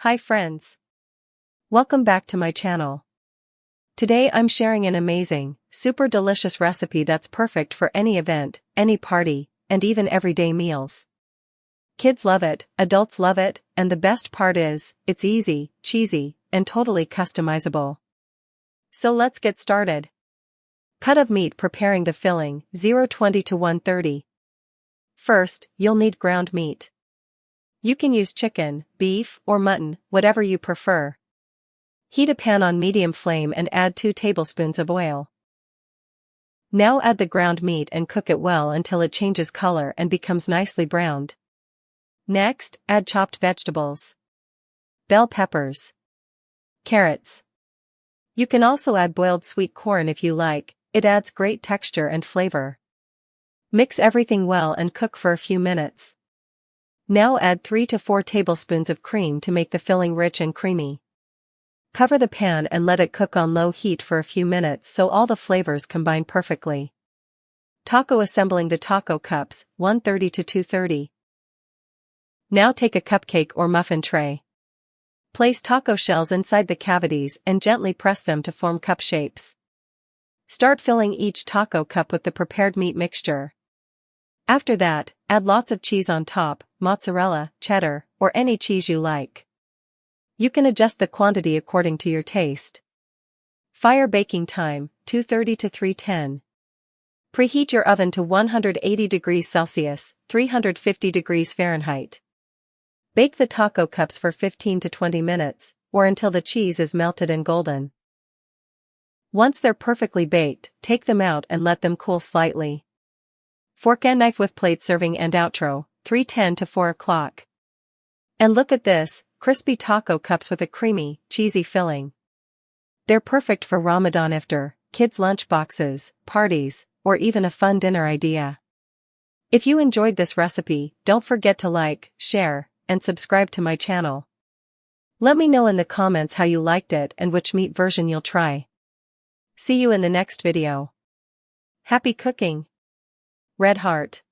Hi friends. Welcome back to my channel. Today I'm sharing an amazing, super delicious recipe that's perfect for any event, any party, and even everyday meals. Kids love it, adults love it, and the best part is, it's easy, cheesy, and totally customizable. So let's get started. Cut of meat. Preparing the filling, 020 to 130. First, you'll need ground meat. You can use chicken, beef, or mutton, whatever you prefer. Heat a pan on medium flame and add 2 tablespoons of oil. Now add the ground meat and cook it well until it changes color and becomes nicely browned. Next, add chopped vegetables. Bell peppers. Carrots. You can also add boiled sweet corn if you like, it adds great texture and flavor. Mix everything well and cook for a few minutes. Now add 3 to 4 tablespoons of cream to make the filling rich and creamy. Cover the pan and let it cook on low heat for a few minutes so all the flavors combine perfectly. Taco assembling. The taco cups, 130 to 230. Now take a cupcake or muffin tray. Place taco shells inside the cavities and gently press them to form cup shapes. Start filling each taco cup with the prepared meat mixture. After that, add lots of cheese on top, mozzarella, cheddar, or any cheese you like. You can adjust the quantity according to your taste. Fire. Baking time, 230 to 310. Preheat your oven to 180 degrees Celsius, 350 degrees Fahrenheit. Bake the taco cups for 15 to 20 minutes, or until the cheese is melted and golden. Once they're perfectly baked, take them out and let them cool slightly. Fork and knife with plate. Serving and outro, 3:10 to 4 o'clock. And look at this, crispy taco cups with a creamy, cheesy filling. They're perfect for Ramadan iftar, kids' lunchboxes, parties, or even a fun dinner idea. If you enjoyed this recipe, don't forget to like, share, and subscribe to my channel. Let me know in the comments how you liked it and which meat version you'll try. See you in the next video. Happy cooking! Red heart.